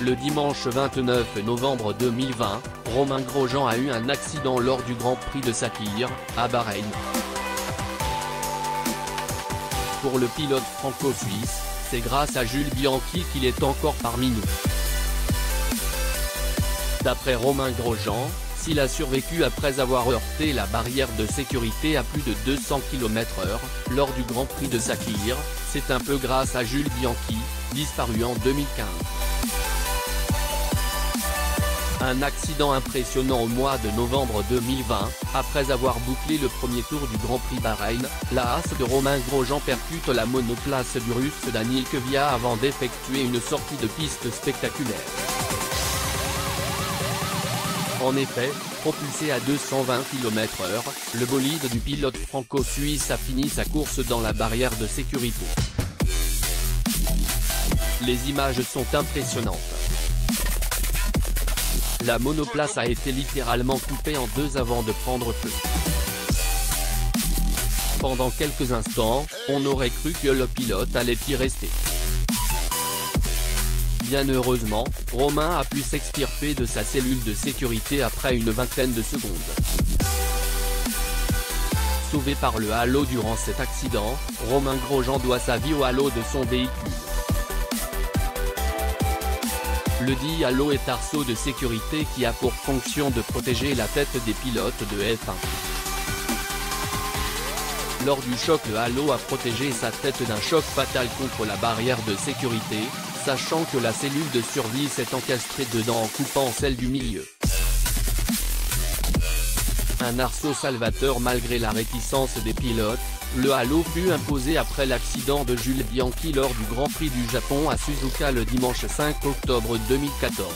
Le dimanche 29 novembre 2020, Romain Grosjean a eu un accident lors du Grand Prix de Sakhir, à Bahreïn. Pour le pilote franco-suisse, c'est grâce à Jules Bianchi qu'il est encore parmi nous. D'après Romain Grosjean, s'il a survécu après avoir heurté la barrière de sécurité à plus de 200 km/h, lors du Grand Prix de Sakhir, c'est un peu grâce à Jules Bianchi, disparu en 2015. Un accident impressionnant au mois de novembre 2020, après avoir bouclé le premier tour du Grand Prix Bahreïn, la Haas de Romain Grosjean percute la monoplace du Russe Daniil Kvyat avant d'effectuer une sortie de piste spectaculaire. En effet, propulsé à 220 km/h, le bolide du pilote franco-suisse a fini sa course dans la barrière de sécurité. Les images sont impressionnantes. La monoplace a été littéralement coupée en deux avant de prendre feu. Pendant quelques instants, on aurait cru que le pilote allait y rester. Bien heureusement, Romain a pu s'extirper de sa cellule de sécurité après une vingtaine de secondes. Sauvé par le halo durant cet accident, Romain Grosjean doit sa vie au halo de son véhicule. Le dit halo est arceau de sécurité qui a pour fonction de protéger la tête des pilotes de F1. Lors du choc, le halo a protégé sa tête d'un choc fatal contre la barrière de sécurité, sachant que la cellule de survie s'est encastrée dedans en coupant celle du milieu. Un arceau salvateur malgré la réticence des pilotes, le halo fut imposé après l'accident de Jules Bianchi lors du Grand Prix du Japon à Suzuka le dimanche 5 octobre 2014.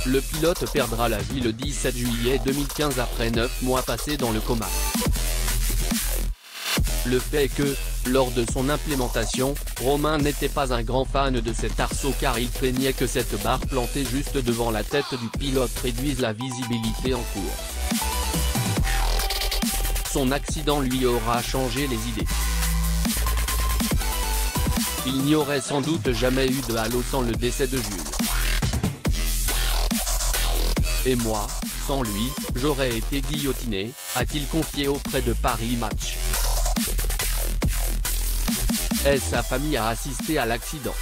Le pilote perdra la vie le 17 juillet 2015 après 9 mois passés dans le coma. Le fait est que, lors de son implémentation, Romain n'était pas un grand fan de cet arceau car il craignait que cette barre plantée juste devant la tête du pilote réduise la visibilité en course. Son accident lui aura changé les idées. Il n'y aurait sans doute jamais eu de halo sans le décès de Jules. Et moi, sans lui, j'aurais été guillotiné, a-t-il confié auprès de Paris Match. Et sa famille a assisté à l'accident.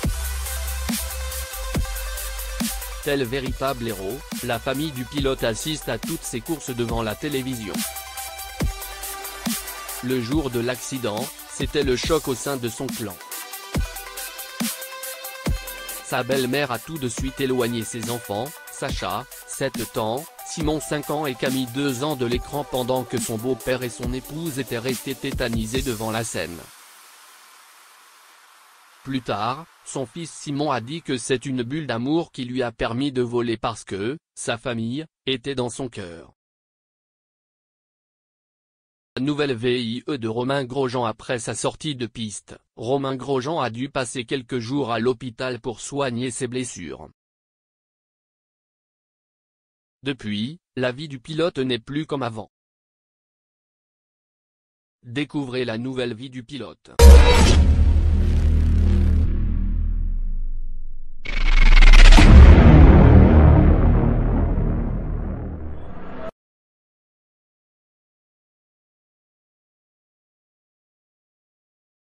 Tel véritable héros, la famille du pilote assiste à toutes ses courses devant la télévision. Le jour de l'accident, c'était le choc au sein de son clan. Sa belle-mère a tout de suite éloigné ses enfants, Sacha, 7 ans, Simon 5 ans et Camille 2 ans de l'écran pendant que son beau-père et son épouse étaient restés tétanisés devant la scène. Plus tard, son fils Simon a dit que c'est une bulle d'amour qui lui a permis de voler parce que, sa famille, était dans son cœur. Nouvelle VIE de Romain Grosjean après sa sortie de piste, Romain Grosjean a dû passer quelques jours à l'hôpital pour soigner ses blessures. Depuis, la vie du pilote n'est plus comme avant. Découvrez la nouvelle vie du pilote.